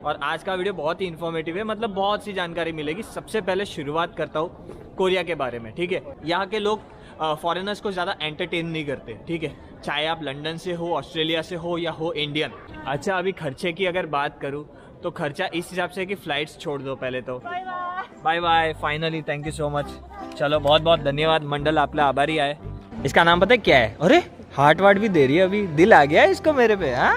और आज का वीडियो बहुत ही इन्फॉर्मेटिव है, मतलब बहुत सी जानकारी मिलेगी। सबसे पहले शुरुआत करता हूँ कोरिया के बारे में, ठीक है। यहाँ के लोग फॉरेनर्स को ज़्यादा एंटरटेन नहीं करते, ठीक है, चाहे आप लंदन से हो, ऑस्ट्रेलिया से हो या हो इंडियन। अच्छा, अभी खर्चे की अगर बात करूँ तो खर्चा इस हिसाब से कि फ़्लाइट्स छोड़ दो पहले तो। Bye bye, finally, thank you so much. चलो बहुत बहुत धन्यवाद मंडल, आपला आभारी आहे। इसका नाम पता है क्या है? अरे हार्ट वार्ट भी दे रही है, अभी दिल आ गया है इसको मेरे पे। हाँ,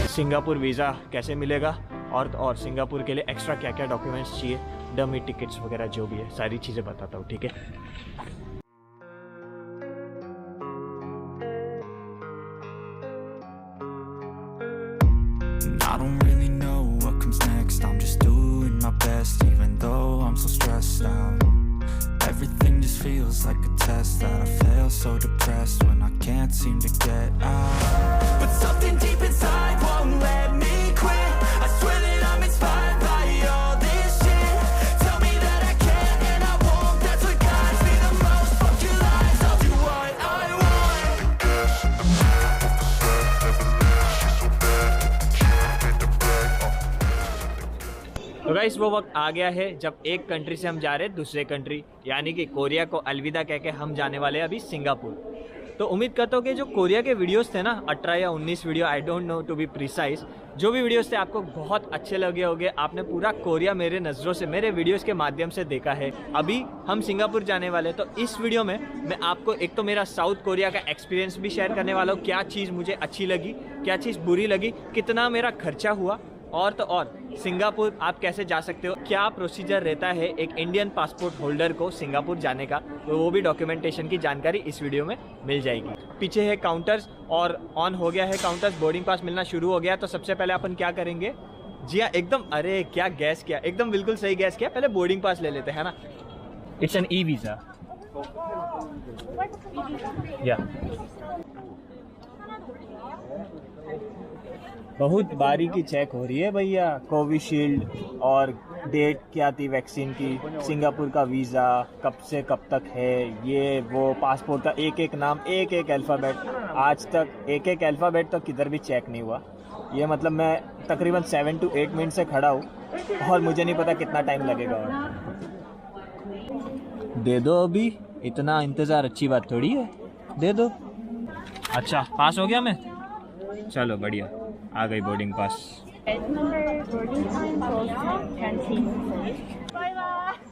सिंगापुर वीज़ा कैसे मिलेगा और सिंगापुर के लिए एक्स्ट्रा क्या क्या डॉक्यूमेंट्स चाहिए, डमी टिकट्स वगैरह जो भी है, सारी चीज़ें बताता हूँ, ठीक है। I don't really know what comes next. I'm just doing my best, even though I'm so stressed out. Everything just feels like a test that I fail, so depressed when I can't seem to get out. But something deep inside won't let me quit. I swear that I'm inspired by all this shit. Tell me that I can and I won't. That's what guides me the most. Fuck your lies, I'll do what I want. तो guys वो वक्त आ गया है जब एक country से हम जा रहे हैं दूसरे कंट्री, यानी कि कोरिया को अलविदा कह के हम जाने वाले हैं अभी सिंगापुर। तो उम्मीद करता हूँ कि जो कोरिया के वीडियोस थे ना, 18 या 19 video, I don't know to be precise, जो भी वीडियोस थे आपको बहुत अच्छे लगे होंगे। आपने पूरा कोरिया मेरे नज़रों से, मेरे वीडियोस के माध्यम से देखा है। अभी हम सिंगापुर जाने वाले, तो इस वीडियो में मैं आपको एक तो मेरा साउथ कोरिया का एक्सपीरियंस भी शेयर करने वाला हूँ, क्या चीज़ मुझे अच्छी लगी, क्या चीज़ बुरी लगी, कितना मेरा खर्चा हुआ, और तो और सिंगापुर आप कैसे जा सकते हो, क्या प्रोसीजर रहता है एक इंडियन पासपोर्ट होल्डर को सिंगापुर जाने का, तो वो भी डॉक्यूमेंटेशन की जानकारी इस वीडियो में मिल जाएगी। पीछे है काउंटर्स और ऑन हो गया है काउंटर्स, बोर्डिंग पास मिलना शुरू हो गया। तो सबसे पहले अपन क्या करेंगे, जी हाँ एकदम, अरे क्या गैस किया, एकदम बिल्कुल सही गैस किया, पहले बोर्डिंग पास ले लेते हैं ना। इट्स एन ई वीज़ा या बहुत बारीकी चेक हो रही है भैया, कोविशील्ड और डेट क्या थी वैक्सीन की, सिंगापुर का वीज़ा कब से कब तक है, ये वो पासपोर्ट का एक एक नाम, एक एक अल्फ़ाबेट, आज तक एक एक अल्फ़ाबेट तो किधर भी चेक नहीं हुआ। ये मतलब मैं तकरीबन 7 to 8 मिनट से खड़ा हूँ और मुझे नहीं पता कितना टाइम लगेगा। दे दो अभी, इतना इंतज़ार अच्छी बात थोड़ी है, दे दो। अच्छा पास हो गया मैं, चलो बढ़िया, आ गई boarding pass.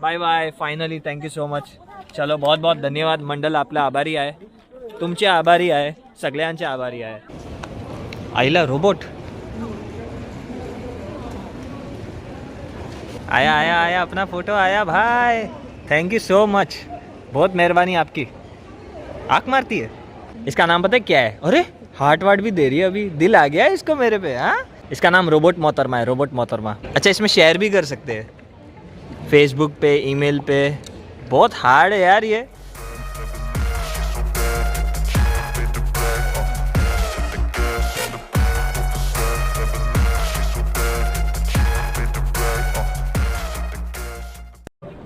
Bye bye, finally, thank you so much. चलो बहुत बहुत धन्यवाद मंडल, आपला आभारी आहे, तुमचे आभारी आहे, सगळ्यांचे आभारी आहे। आईला रोबोट आया आया आया, अपना फोटो आया भाई, थैंक यू सो मच, बहुत मेहरबानी आपकी। आँख मारती है, इसका नाम पता है क्या है? अरे हार्ट वार्ट भी दे रही है, अभी दिल आ गया है इसको मेरे पे। हाँ, इसका नाम रोबोट मोहतरमा है, रोबोट मोहतरमा। अच्छा, इसमें शेयर भी कर सकते हैं फेसबुक पे, ईमेल पे। बहुत हार्ड है यार ये।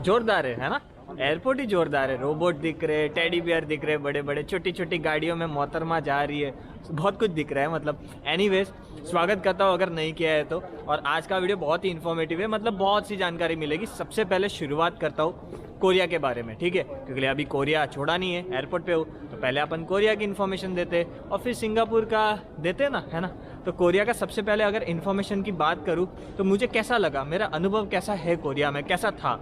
जोरदार है ना, एयरपोर्ट ही जोरदार है। रोबोट दिख रहे, टेडी बियर दिख रहे बड़े बड़े, छोटी छोटी गाड़ियों में मोहतरमा जा रही है, बहुत कुछ दिख रहा है। मतलब एनीवेज, स्वागत करता हूँ अगर नहीं किया है तो। और आज का वीडियो बहुत ही इन्फॉर्मेटिव है, मतलब बहुत सी जानकारी मिलेगी। सबसे पहले शुरुआत करता हूँ कोरिया के बारे में, ठीक है, क्योंकि अभी कोरिया छोड़ा नहीं है, एयरपोर्ट पे हो, तो पहले अपन कोरिया की इन्फॉर्मेशन देते और फिर सिंगापुर का देते ना, है ना। तो कोरिया का सबसे पहले अगर इन्फॉर्मेशन की बात करूँ तो मुझे कैसा लगा, मेरा अनुभव कैसा है कोरिया में, कैसा था,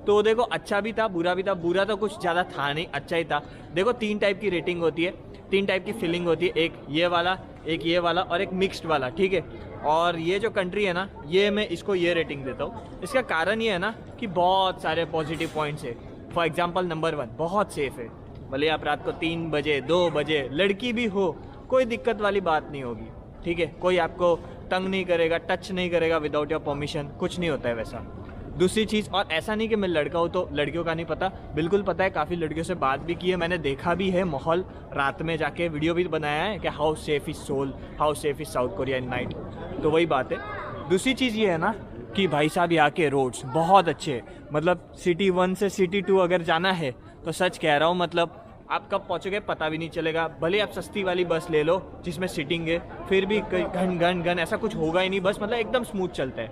तो देखो अच्छा भी था, बुरा भी था। बुरा तो कुछ ज़्यादा था नहीं, अच्छा ही था। देखो 3 टाइप की रेटिंग होती है, 3 टाइप की फीलिंग होती है, एक ये वाला, एक ये वाला और एक मिक्स्ड वाला, ठीक है। और ये जो कंट्री है ना, ये मैं इसको ये रेटिंग देता हूँ। इसका कारण ये है ना कि बहुत सारे पॉजिटिव पॉइंट्स है। फॉर एग्जांपल नंबर 1, बहुत सेफ़ है। भले आप रात को 3 बजे 2 बजे लड़की भी हो, कोई दिक्कत वाली बात नहीं होगी, ठीक है। कोई आपको तंग नहीं करेगा, टच नहीं करेगा विदाउट योर परमिशन, कुछ नहीं होता है वैसा। दूसरी चीज़, और ऐसा नहीं कि मैं लड़का हूँ तो लड़कियों का नहीं पता, बिल्कुल पता है, काफ़ी लड़कियों से बात भी की है, मैंने देखा भी है माहौल, रात में जाके वीडियो भी बनाया है कि how safe is Seoul, how safe is South Korea in night. तो वही बात है। दूसरी चीज़ ये है ना कि भाई साहब यहाँ के रोड्स बहुत अच्छे हैं। मतलब सिटी 1 से सिटी 2 अगर जाना है तो सच कह रहा हूँ, मतलब आप कब पहुंचोगे पता भी नहीं चलेगा। भले आप सस्ती वाली बस ले लो जिसमें सीटिंग है, फिर भी घन घन घन ऐसा कुछ होगा ही नहीं, बस मतलब एकदम स्मूथ चलता है।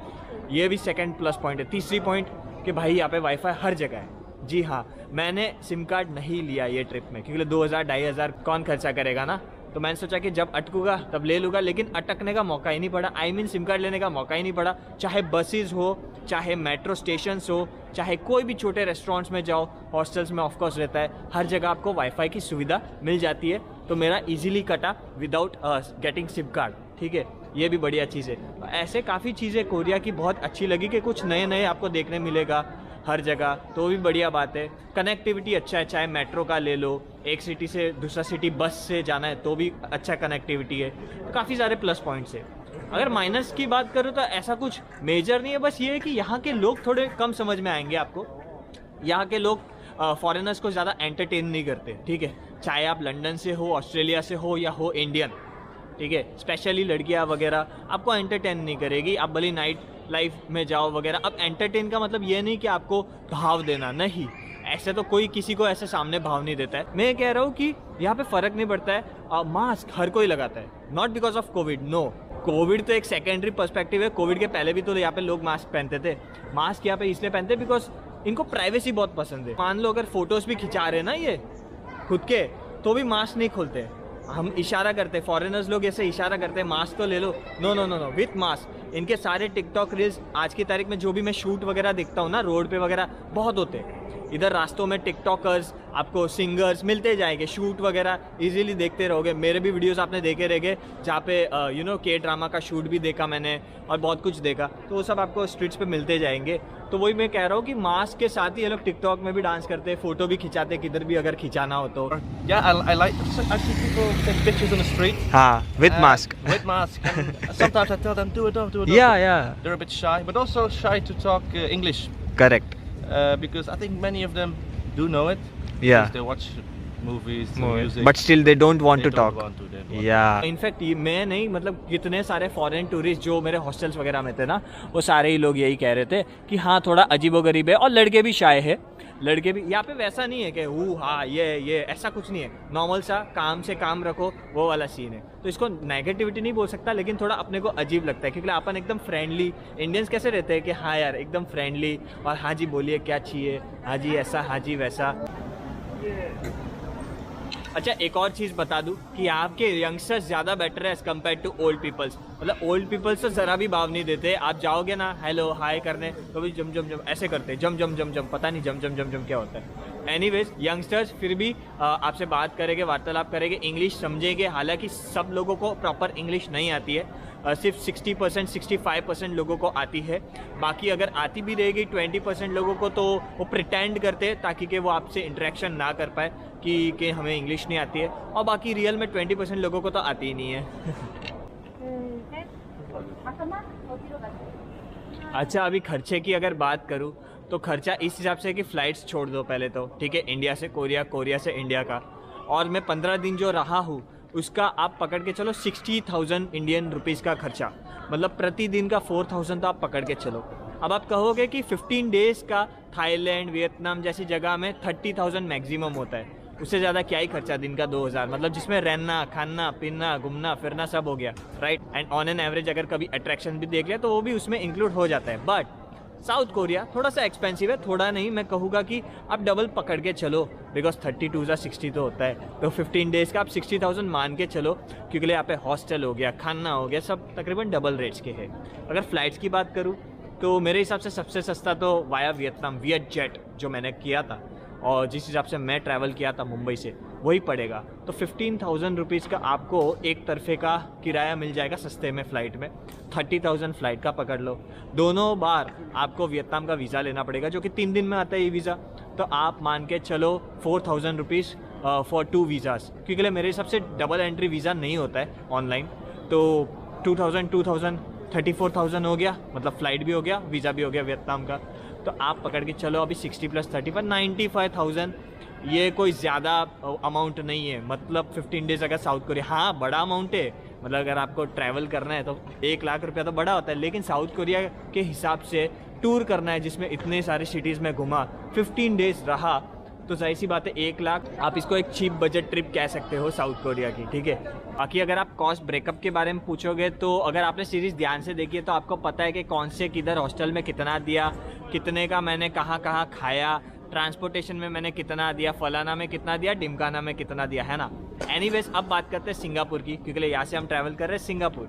ये भी सेकंड प्लस पॉइंट है। तीसरी पॉइंट कि भाई यहाँ पे वाईफाई हर जगह है। जी हाँ, मैंने सिम कार्ड नहीं लिया ये ट्रिप में, क्योंकि 2000-2500 कौन खर्चा करेगा ना, तो मैंने सोचा कि जब अटकूंगा तब ले लूँगा, लेकिन अटकने का मौका ही नहीं पड़ा। सिम कार्ड लेने का मौका ही नहीं पड़ा। चाहे बसेस हो, चाहे मेट्रो स्टेशंस हो, चाहे कोई भी छोटे रेस्टोरेंट्स में जाओ, हॉस्टल्स में ऑफकोर्स रहता है, हर जगह आपको वाईफाई की सुविधा मिल जाती है। तो मेरा ईजिली कटा विदाउट गेटिंग सिम कार्ड, ठीक है, ये भी बढ़िया चीज़ है। ऐसे काफ़ी चीज़ें कोरिया की बहुत अच्छी लगी कि कुछ नए नए आपको देखने मिलेगा हर जगह, तो भी बढ़िया बात है। कनेक्टिविटी अच्छा है, चाहे मेट्रो का ले लो, एक सिटी से दूसरा सिटी बस से जाना है तो भी अच्छा कनेक्टिविटी है। तो काफ़ी सारे प्लस पॉइंट्स है। अगर माइनस की बात करूँ तो ऐसा कुछ मेजर नहीं है, बस ये है कि यहाँ के लोग थोड़े कम समझ में आएंगे आपको। यहाँ के लोग फॉरेनर्स को ज़्यादा एंटरटेन नहीं करते, ठीक है, चाहे आप लंदन से हो, ऑस्ट्रेलिया से हो या हो इंडियन, ठीक है, स्पेशली लड़कियाँ वगैरह आपको एंटरटेन नहीं करेगी। आप भले नाइट लाइफ में जाओ वगैरह। अब एंटरटेन का मतलब ये नहीं कि आपको भाव देना, नहीं, ऐसे तो कोई किसी को ऐसे सामने भाव नहीं देता है। मैं कह रहा हूँ कि यहाँ पे फ़र्क नहीं पड़ता है। मास्क हर कोई लगाता है, not because of Covid, no, Covid तो एक सेकेंडरी पर्सपेक्टिव है। कोविड के पहले भी तो यहाँ पे लोग मास्क पहनते थे। मास्क यहाँ पे इसलिए पहनते हैं बिकॉज इनको प्राइवेसी बहुत पसंद है। मान लो अगर फोटोज़ भी खिंचा रहे ना ये खुद के, तो भी मास्क नहीं खोलते। हम इशारा करते, फॉरेनर्स लोग ऐसे इशारा करते हैं मास्क तो ले लो, no no no no, with mask. इनके सारे टिकटॉक रील्स आज की तारीख में जो भी मैं शूट वगैरह देखता हूँ ना रोड पे वगैरह, बहुत होते हैं। इधर रास्तों में टिकटॉकर्स, आपको सिंगर्स मिलते जाएंगे, शूट वगैरह इजीली देखते रहोगे। मेरे भी वीडियोस आपने देखे रहेंगे जहाँ पे के ड्रामा का शूट भी देखा मैंने और बहुत कुछ देखा, तो वो सब आपको स्ट्रीट्स पे मिलते जाएंगे। तो वही मैं कह रहा हूँ कि मास्क के साथ ही ये लोग टिकटॉक में भी डांस करते हैं, फोटो भी खिंचाते हैं, किधर भी अगर खिंचाना हो तो। Yeah, I like. I see people take pictures on the street. हाँ, with mask. With mask. And sometimes I tell them do it, do it. Yeah. They're a bit shy, but also shy to talk English Correct. because I think many of them do know it. Yeah. Because they watch movies, music. But still they don't want they to don't talk. want to, they don't want या in fact मैं नहीं, मतलब कितने सारे foreign tourist जो मेरे hostels वगैरह में थे ना, वो सारे ही लोग यही कह रहे थे कि हाँ थोड़ा अजीबोगरीब है, और लड़के भी शाय है। लड़के भी यहाँ पे वैसा नहीं है कि हाँ ये ऐसा कुछ नहीं है, नॉर्मल सा काम से काम रखो, वो वाला सीन है। तो इसको नेगेटिविटी नहीं बोल सकता, लेकिन थोड़ा अपने को अजीब लगता है, क्योंकि अपन एकदम फ्रेंडली, इंडियंस कैसे रहते हैं कि हाँ यार एकदम फ्रेंडली, और हाँ जी बोलिए क्या चाहिए, हाँ जी ऐसा, हाँ जी वैसा। अच्छा, एक और चीज़ बता दूं कि यहाँ के यंगस्टर्स ज़्यादा बेटर है as compare to old peoples. मतलब ओल्ड पीपल्स तो ज़रा भी भाव नहीं देते। आप जाओगे ना हेलो हाय करने तो भी जम जम जम ऐसे करते, जम जम जम जम, पता नहीं जम जम जम जम क्या होता है। एनीवेज, यंगस्टर्स फिर भी आपसे बात करेंगे, वार्तालाप करेंगे, इंग्लिश समझेंगे। हालांकि सब लोगों को प्रॉपर इंग्लिश नहीं आती है, सिर्फ 60% 65% लोगों को आती है। बाकी अगर आती भी रहेगी 20% लोगों को, तो वो प्रिटेंड करते हैं ताकि कि वो आपसे इंटरेक्शन ना कर पाए कि हमें इंग्लिश नहीं आती है, और बाकी रियल में 20% लोगों को तो आती ही नहीं है। अच्छा, अभी खर्चे की अगर बात करूँ तो खर्चा इस हिसाब से कि फ़्लाइट्स छोड़ दो पहले तो, ठीक है, इंडिया से कोरिया, कोरिया से इंडिया का, और मैं 15 दिन जो रहा हूँ उसका आप पकड़ के चलो 60,000 इंडियन रुपीज़ का खर्चा, मतलब प्रतिदिन का 4,000 तो आप पकड़ के चलो। अब आप कहोगे कि 15 डेज़ का थाईलैंड, वियतनाम जैसी जगह में 30,000 मैक्सिमम होता है, उससे ज़्यादा क्या ही खर्चा दिन का 2,000, मतलब जिसमें रहना, खाना, पीना, घूमना फिरना सब हो गया, right. And on an average अगर कभी अट्रैक्शन भी देख लिया तो वो भी उसमें इंक्लूड हो जाता है। बट साउथ कोरिया थोड़ा सा एक्सपेंसिव है, थोड़ा नहीं, मैं कहूँगा कि आप डबल पकड़ के चलो, बिकॉज 32 या 60 तो होता है, तो 15 डेज़ का आप 60,000 मान के चलो, क्योंकि यहाँ पे हॉस्टल हो गया, खाना हो गया, सब तकरीबन डबल रेट्स के हैं। अगर फ़्लाइट्स की बात करूँ तो मेरे हिसाब से सबसे सस्ता तो वाया वियतनाम, वियत जेट जो मैंने किया था, और जिस हिसाब से मैं ट्रैवल किया था मुंबई से, वही पड़ेगा। तो 15,000 रुपीज़ का आपको एक तरफे का किराया मिल जाएगा सस्ते में फ़्लाइट में। 30,000 फ़्लाइट का पकड़ लो, दोनों बार आपको वियतनाम का वीज़ा लेना पड़ेगा, जो कि 3 दिन में आता है ये वीज़ा। तो आप मान के चलो 4,000 रुपीज़ फॉर 2 वीज़ास, क्योंकि मेरे हिसाब से डबल एंट्री वीज़ा नहीं होता है ऑनलाइन। तो 2,000 34,000 हो गया, मतलब फ़्लाइट भी हो गया, वीज़ा भी हो गया वियतनाम का। तो आप पकड़ के चलो अभी 60 + 30 पर 95,000। ये कोई ज़्यादा अमाउंट नहीं है, मतलब 15 डेज़ अगर साउथ कोरिया, हाँ बड़ा अमाउंट है, मतलब अगर आपको ट्रैवल करना है तो 1 लाख रुपया तो बड़ा होता है, लेकिन साउथ कोरिया के हिसाब से टूर करना है जिसमें इतने सारे सिटीज़ में घुमा, 15 डेज़ रहा, तो जाहिर सी बात है 1 लाख आप इसको एक चीप बजट ट्रिप कह सकते हो साउथ कोरिया की, ठीक है। बाकी अगर आप कॉस्ट ब्रेकअप के बारे में पूछोगे तो अगर आपने सीरीज़ ध्यान से देखी है तो आपको पता है कि कौन से किधर हॉस्टल में कितना दिया, कितने का मैंने कहाँ कहाँ खाया, ट्रांसपोर्टेशन में मैंने कितना दिया, फलाना में कितना दिया, डिमकाना में कितना दिया, है ना। एनीवेज अब बात करते हैं सिंगापुर की, क्योंकि यहाँ से हम ट्रैवल कर रहे हैं सिंगापुर।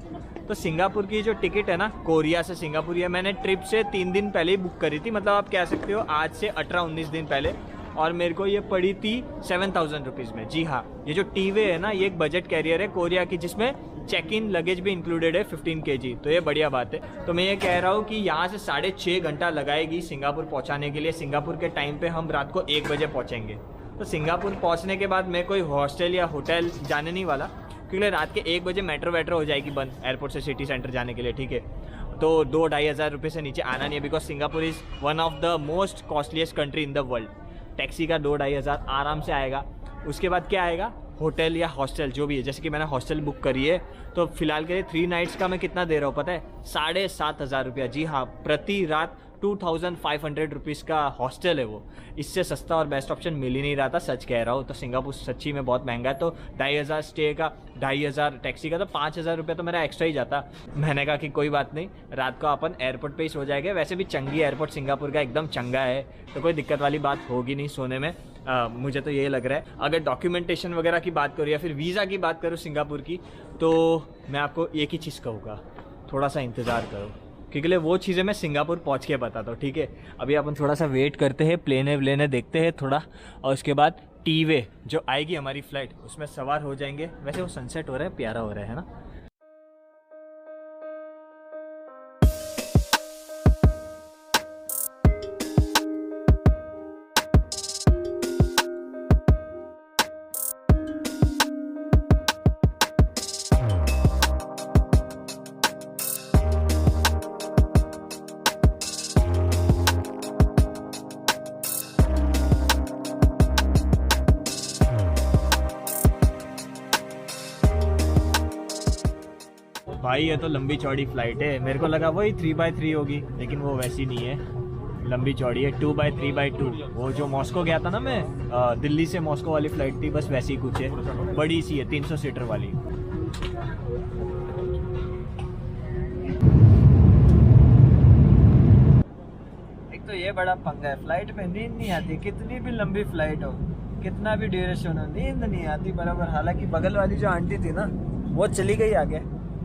तो सिंगापुर की जो टिकट है ना कोरिया से सिंगापुर, ये मैंने ट्रिप से 3 दिन पहले ही बुक करी थी, मतलब आप कह सकते हो आज से 18-19 दिन पहले, और मेरे को ये पड़ी थी 7,000 रुपीज़ में। जी हाँ, ये जो टीवे है ना ये एक बजट कैरियर है कोरिया की, जिसमें चेक इन लगेज भी इंक्लूडेड है 15 kg, तो ये बढ़िया बात है। तो मैं ये कह रहा हूँ कि यहाँ से 6.5 घंटा लगाएगी सिंगापुर पहुँचाने के लिए। सिंगापुर के टाइम पे हम रात को 1 बजे पहुँचेंगे। तो सिंगापुर पहुँचने के बाद मैं कोई हॉस्टल या होटल जाने नहीं वाला, क्योंकि रात के 1 बजे मेट्रो वेट्रो हो जाएगी बंद एयरपोर्ट से सिटी सेंटर जाने के लिए, ठीक है। तो 2-2.5 हज़ार रुपये से नीचे आना नहीं है, because Singapore is one of the most costliest country in the world. Taxi का 2-2.5 हज़ार आराम से आएगा। उसके बाद क्या आएगा, होटल या हॉस्टल जो भी है, जैसे कि मैंने हॉस्टल बुक करी है तो फिलहाल के लिए 3 नाइट्स का मैं कितना दे रहा हूँ पता है, 7,500 रुपया। जी हाँ, प्रति रात 2,500 रुपीज़ का हॉस्टल है वो। इससे सस्ता और बेस्ट ऑप्शन मिल ही नहीं रहा था, सच कह रहा हूँ। तो सिंगापुर सच्ची में बहुत महंगा है। तो 2,500 स्टे का, 2,500 टैक्सी का, तो 5,000 रुपये तो मेरा एक्स्ट्रा ही जाता। मैंने कहा कि कोई बात नहीं, रात को अपन एयरपोर्ट पे ही सो जाएंगे। वैसे भी चंगी एयरपोर्ट सिंगापुर का एकदम चंगा है, तो कोई दिक्कत वाली बात होगी नहीं सोने में। मुझे तो ये लग रहा है। अगर डॉक्यूमेंटेशन वगैरह की बात करूँ या फिर वीज़ा की बात करूँ सिंगापुर की, तो मैं आपको एक ही चीज़ कहूँगा, थोड़ा सा इंतज़ार करो, क्योंकि वो चीज़ें मैं सिंगापुर पहुंच के बताता हूँ, ठीक है। अभी अपन थोड़ा सा वेट करते हैं, प्लेने व्लेने देखते हैं थोड़ा, और उसके बाद टीवे जो आएगी हमारी फ़्लाइट उसमें सवार हो जाएंगे। वैसे वो सनसेट हो रहा है, प्यारा हो रहा है ना। भाई ये तो लंबी चौड़ी फ्लाइट है, मेरे को लगा वही 3x3 होगी, लेकिन वो वैसी नहीं है, लंबी चौड़ी है, 2x3x2। वो जो मॉस्को गया था ना मैं, दिल्ली से मॉस्को वाली फ़्लाइट थी, बस वैसी कुछ है, बड़ी सी है, 300 सीटर वाली। एक तो ये बड़ा पंगा है, फ्लाइट में नींद नहीं आती, कितनी भी लंबी फ्लाइट हो, कितना भी ड्यूरेशन हो, नींद नहीं आती बराबर। हालांकि बगल वाली जो आंटी थी ना वो चली गई आगे,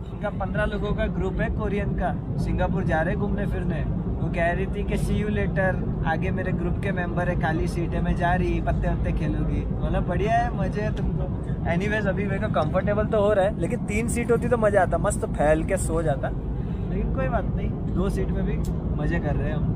उनका 15 लोगों का ग्रुप है कोरियन का, सिंगापुर जा रहे घूमने फिरने। वो कह रही थी कि सी यू लेटर, आगे मेरे ग्रुप के मेंबर है, खाली सीट है, मैं जा रही, पत्ते वत्ते खेलूंगी। बोला बढ़िया है, मजे है तुमको। एनीवेज अभी मेरे को कंफर्टेबल तो हो रहा है, लेकिन 3 सीट होती तो मज़ा आता, मस्त फैल के सो जाता, लेकिन कोई बात नहीं, 2 सीट में भी मज़े कर रहे हैं हम।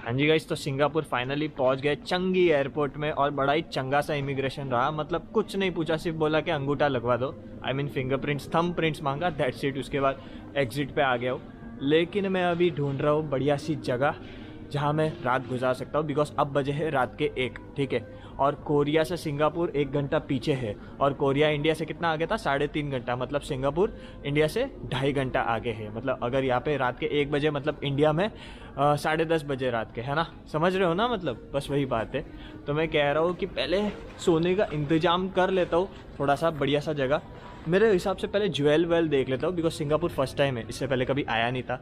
हाँ जी गाइस, तो सिंगापुर फाइनली पहुंच गए चंगी एयरपोर्ट में, और बड़ा ही चंगा सा इमिग्रेशन रहा। मतलब कुछ नहीं पूछा, सिर्फ बोला कि अंगूठा लगवा दो, I mean fingerprints, thumb prints मांगा, दैट्स इट। उसके बाद एग्जिट पे आ गया हूँ। लेकिन मैं अभी ढूंढ रहा हूँ बढ़िया सी जगह जहाँ मैं रात गुजार सकता हूँ, बिकॉज अब बजे है रात के 1, ठीक है। और कोरिया से सिंगापुर 1 घंटा पीछे है, और कोरिया इंडिया से कितना आगे था, 3.5 घंटा, मतलब सिंगापुर इंडिया से 2.5 घंटा आगे है। मतलब अगर यहाँ पे रात के 1 बजे, मतलब इंडिया में 10:30 बजे रात के, है ना, समझ रहे हो ना, मतलब बस वही बात है। तो मैं कह रहा हूँ कि पहले सोने का इंतज़ाम कर लेता हूँ, थोड़ा सा बढ़िया सा जगह। मेरे हिसाब से पहले ज्वेल वेल देख लेता हूँ, बिकॉज सिंगापुर फर्स्ट टाइम है, इससे पहले कभी आया नहीं था।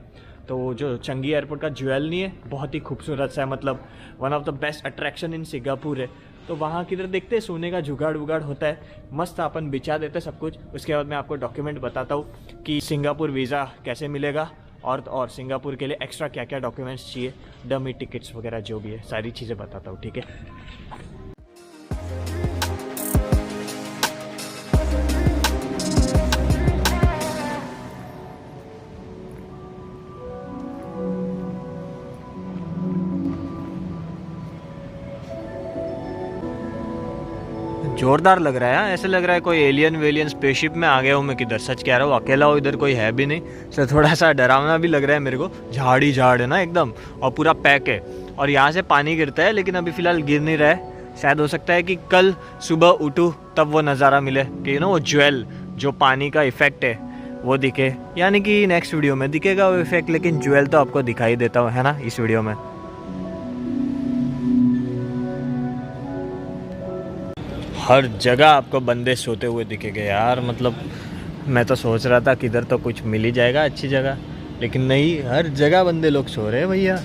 तो जो चंगी एयरपोर्ट का ज्वेल नहीं है, बहुत ही खूबसूरत सा है, मतलब one of the best attraction in Singapore है। तो वहाँ किधर देखते हैं, सोने का जुगाड़ वुगाड़ होता है, मस्त अपन बिछा देते सब कुछ। उसके बाद मैं आपको डॉक्यूमेंट बताता हूँ कि सिंगापुर वीज़ा कैसे मिलेगा, और सिंगापुर के लिए एक्स्ट्रा क्या क्या डॉक्यूमेंट्स चाहिए, डमी टिकट्स वगैरह जो भी है, सारी चीज़ें बताता हूँ, ठीक है। जोरदार लग रहा है। ऐसे लग रहा है कोई एलियन वेलियन स्पेसशिप में आ गया हूँ मैं किधर। सच कह रहा हूँ, अकेला हूँ, इधर कोई है भी नहीं, सो थोड़ा सा डरावना भी लग रहा है मेरे को। झाड़ ही झाड़ है ना एकदम, और पूरा पैक है, और यहाँ से पानी गिरता है, लेकिन अभी फ़िलहाल गिर नहीं रहा है। शायद हो सकता है कि कल सुबह उठूँ तब वो नज़ारा मिले कि वो ज्वेल जो पानी का इफ़ेक्ट है वो दिखे, यानी कि नेक्स्ट वीडियो में दिखेगा वो इफ़ेक्ट, लेकिन ज्वेल तो आपको दिखाई देता है ना इस वीडियो में। हर जगह आपको बंदे सोते हुए दिखेंगे यार। मतलब मैं तो सोच रहा था किधर तो कुछ मिल ही जाएगा अच्छी जगह, लेकिन नहीं, हर जगह बंदे लोग सो रहे हैं भैया।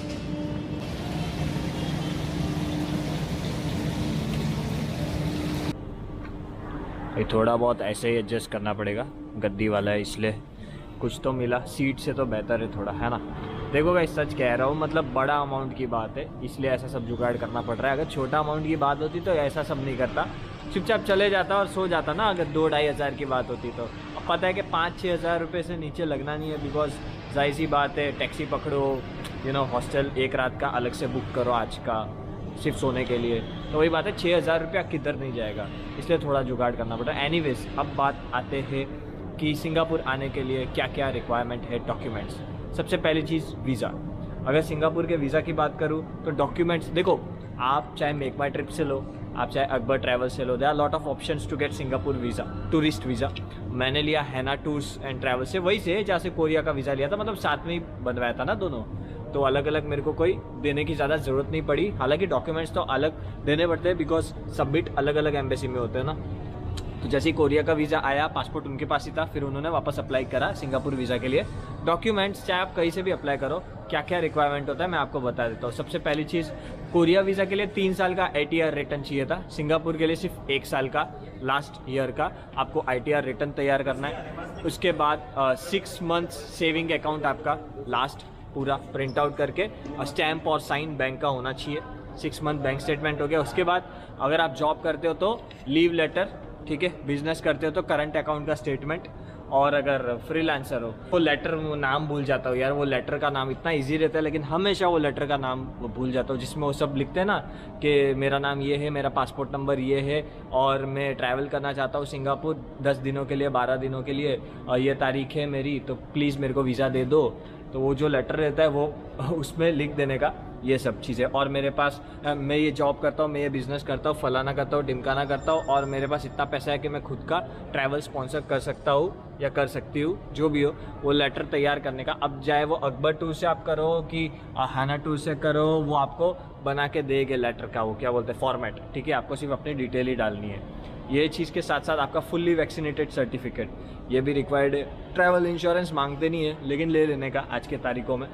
भाई थोड़ा बहुत ऐसे ही एडजस्ट करना पड़ेगा, गद्दी वाला है इसलिए कुछ तो मिला। सीट से तो बेहतर है थोड़ा, है ना। देखो भाई सच कह रहा हूँ, मतलब बड़ा अमाउंट की बात है इसलिए ऐसा सब जुगाड़ करना पड़ रहा है। अगर छोटा अमाउंट की बात होती तो ऐसा सब नहीं करता, चुपचाप चले जाता और सो जाता ना। अगर 2-2.5 हज़ार की बात होती तो अब पता है कि 5-6 हज़ार रुपये से नीचे लगना नहीं है, बिकॉज जाहिर सी बात है, टैक्सी पकड़ो, हॉस्टल एक रात का अलग से बुक करो आज का सिर्फ सोने के लिए, तो वही बात है 6 हज़ार रुपया किधर नहीं जाएगा, इसलिए थोड़ा जुगाड़ करना पड़ा। एनीवेज अब बात आते हैं कि सिंगापुर आने के लिए क्या क्या रिक्वायरमेंट है, डॉक्यूमेंट्स। सबसे पहली चीज़ वीज़ा। अगर सिंगापुर के वीज़ा की बात करूँ तो डॉक्यूमेंट्स देखो, आप चाहे मेक माई ट्रिप से लो, आप चाहे अकबर ट्रैवल से लो, there are lot of options to get Singapore visa, tourist visa. मैंने लिया हैना टूर्स एंड ट्रैवल से, वही से जहाँ से कोरिया का वीज़ा लिया था, मतलब साथ में ही बनवाया था ना दोनों, तो अलग अलग मेरे को कोई देने की ज़्यादा ज़रूरत नहीं पड़ी। हालांकि डॉक्यूमेंट्स तो अलग देने पड़ते हैं बिकॉज सबमिट अलग अलग एम्बेसी में होते हैं ना। तो जैसे ही कोरिया का वीज़ा आया, पासपोर्ट उनके पास ही था, फिर उन्होंने वापस अप्लाई करा सिंगापुर वीज़ा के लिए। डॉक्यूमेंट्स चाहे आप कहीं से भी अप्लाई करो, क्या क्या रिक्वायरमेंट होता है मैं आपको बता देता हूँ। सबसे पहली चीज़, कोरिया वीज़ा के लिए 3 साल का ITR रिटर्न चाहिए था, सिंगापुर के लिए सिर्फ 1 साल का लास्ट ईयर का आपको ITR रिटर्न तैयार करना है। उसके बाद 6 मंथ्स सेविंग अकाउंट आपका लास्ट पूरा प्रिंट आउट करके, स्टैम्प और साइन बैंक का होना चाहिए। 6 मंथ बैंक स्टेटमेंट हो गया। उसके बाद अगर आप जॉब करते हो तो लीव लेटर, ठीक है, बिजनेस करते हो तो करंट अकाउंट का स्टेटमेंट, और अगर फ्रीलांसर हो वो लेटर, वो नाम भूल जाता हूँ यार, वो लेटर का नाम इतना इजी रहता है लेकिन हमेशा वो लेटर का नाम भूल जाता हूँ, जिसमें वो सब लिखते हैं ना कि मेरा नाम ये है, मेरा पासपोर्ट नंबर ये है, और मैं ट्रैवल करना चाहता हूँ सिंगापुर 10 दिनों के लिए, 12 दिनों के लिए, और ये तारीख है मेरी, तो प्लीज़ मेरे को वीज़ा दे दो। तो वो जो लेटर रहता है वो उसमें लिख देने का, ये सब चीज़ें। और मेरे पास, मैं ये जॉब करता हूँ, मैं ये बिज़नेस करता हूँ, फलाना करता हूँ, ढिमकाना करता हूँ, और मेरे पास इतना पैसा है कि मैं खुद का ट्रैवल स्पॉन्सर कर सकता हूँ या कर सकती हूँ, जो भी हो, वो लेटर तैयार करने का। अब चाहे वो अकबर टूर से आप करो कि हैना टूर से करो, वो आपको बना के देंगे लेटर का, वो क्या बोलते हैं, फॉर्मेट, ठीक है। आपको सिर्फ अपनी डिटेल ही डालनी है। ये चीज़ के साथ साथ आपका फुल्ली वैक्सीनेटेड सर्टिफिकेट, ये भी रिक्वायर्ड है। ट्रैवल इंश्योरेंस मांगते नहीं है लेकिन ले लेने का आज के तारीखों में।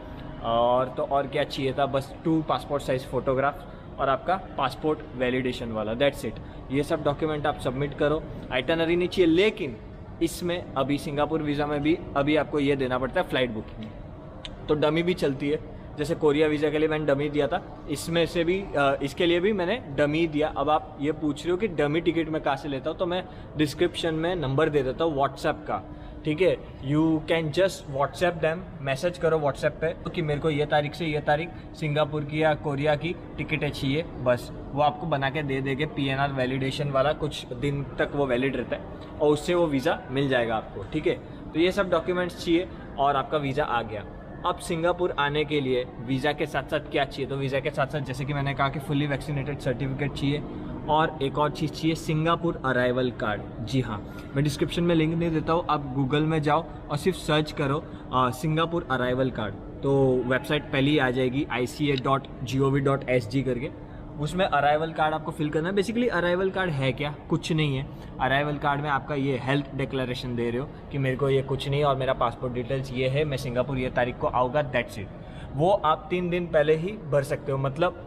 और तो और क्या चाहिए था, बस 2 पासपोर्ट साइज़ फ़ोटोग्राफ और आपका पासपोर्ट वैलिडेशन वाला, दैट्स इट। ये सब डॉक्यूमेंट आप सबमिट करो। आइटनरी नहीं चाहिए, लेकिन इसमें अभी सिंगापुर वीज़ा में भी अभी आपको ये देना पड़ता है फ़्लाइट बुकिंग, तो डमी भी चलती है। जैसे कोरिया वीज़ा के लिए मैंने डमी दिया था, इसमें से भी इसके लिए भी मैंने डमी दिया। अब आप ये पूछ रहे हो कि डमी टिकट मैं कहाँ से लेता हूँ, तो मैं डिस्क्रिप्शन में नंबर दे देता हूँ व्हाट्सएप का, ठीक है। You can just WhatsApp them, message करो व्हाट्सएप पे कि मेरे को ये तारीख से ये तारीख सिंगापुर की या कोरिया की टिकटें चाहिए, बस वो आपको बना के दे देंगे। PNR वैलिडेशन वाला कुछ दिन तक वो वैलिड रहता है और उससे वो वीज़ा मिल जाएगा आपको, ठीक है। तो ये सब डॉक्यूमेंट्स चाहिए और आपका वीज़ा आ गया। अब सिंगापुर आने के लिए वीज़ा के साथ साथ क्या चाहिए, तो वीज़ा के साथ साथ जैसे कि मैंने कहा कि फुल्ली वैक्सीनेटेड सर्टिफिकेट चाहिए, और एक और चीज़ चाहिए, सिंगापुर अराइवल कार्ड। जी हाँ, मैं डिस्क्रिप्शन में लिंक नहीं देता हूँ, आप गूगल में जाओ और सिर्फ सर्च करो सिंगापुर अराइवल कार्ड, तो वेबसाइट पहले ही आ जाएगी ica.gov.sg करके। उसमें अराइवल कार्ड आपको फिल करना है। बेसिकली अराइवल कार्ड है क्या, कुछ नहीं है। अराइवल कार्ड में आपका ये हेल्थ डिक्लेरेशन दे रहे हो कि मेरे को ये कुछ नहीं और मेरा पासपोर्ट डिटेल्स ये है, मैं सिंगापुर ये तारीख को आऊँगा, दैट्स इट। वो आप 3 दिन पहले ही भर सकते हो। मतलब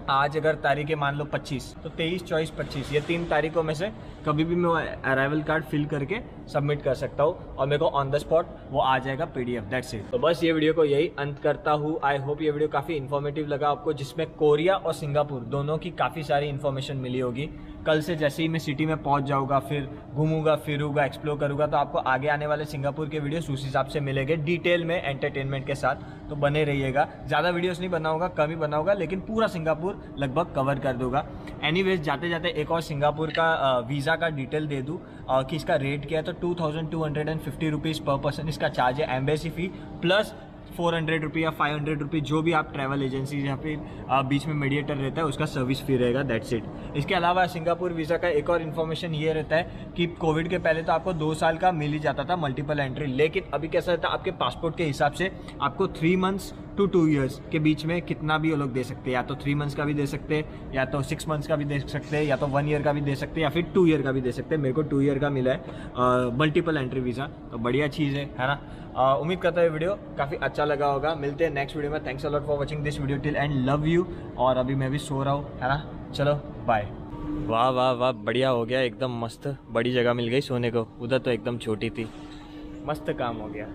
आज अगर तारीखें मान लो 25, तो 23, 24, 25 ये 3 तारीखों में से कभी भी मैं अराइवल कार्ड फिल करके सबमिट कर सकता हूँ और मेरे को ऑन द स्पॉट वो आ जाएगा PDF, दैट्स इट। तो बस ये वीडियो को यही अंत करता हूँ। आई होप ये वीडियो काफ़ी इन्फॉर्मेटिव लगा आपको, जिसमें कोरिया और सिंगापुर दोनों की काफ़ी सारी इन्फॉर्मेशन मिली होगी। कल से जैसे ही मैं सिटी में पहुँच जाऊँगा, फिर घूमूंगा फिरूंगा, एक्सप्लोर करूँगा, तो आपको आगे आने वाले सिंगापुर के वीडियोस उस हिसाब से मिलेंगे, डिटेल में एंटरटेनमेंट के साथ। तो बने रहिएगा। ज़्यादा वीडियोस नहीं बनाऊंगा, कम ही बनाऊंगा, लेकिन पूरा सिंगापुर लगभग कवर कर दूंगा। एनीवेज जाते जाते एक और सिंगापुर का वीज़ा का डिटेल दे दूँ कि इसका रेट क्या है। तो 2250 रुपीज़ पर पर्सन इसका चार्ज है, एम्बेसी फ़ी प्लस 400 रुपये या 500 रुपये जो भी आप ट्रैवल एजेंसी या फिर बीच में मीडिएटर रहता है उसका सर्विस फी रहेगा, दैट्स इट। इसके अलावा सिंगापुर वीज़ा का एक और इन्फॉर्मेशन ये रहता है कि कोविड के पहले तो आपको 2 साल का मिल ही जाता था मल्टीपल एंट्री, लेकिन अभी कैसा रहता है आपके पासपोर्ट के हिसाब से आपको 3 मंथ्स टू 2 इयर्स के बीच में कितना भी वो लोग दे सकते हैं, या तो 3 मंथ्स का भी दे सकते हैं, या तो 6 मंथ्स का भी दे सकते हैं, या तो 1 ईयर का भी दे सकते हैं, या फिर 2 ईयर का भी दे सकते हैं। मेरे को 2 ईयर का मिला है मल्टीपल एंट्री वीज़ा, तो बढ़िया चीज़ है ना। उम्मीद करता है वीडियो काफ़ी अच्छा लगा होगा। मिलते हैं नेक्स्ट वीडियो में। Thanks a lot for watching this video till and, love you. और अभी मैं भी सो रहा हूँ, है ना। चलो बाय। वाह वाह वाह, बढ़िया हो गया, एकदम मस्त बड़ी जगह मिल गई सोने को, उधर तो एकदम छोटी थी, मस्त काम हो गया।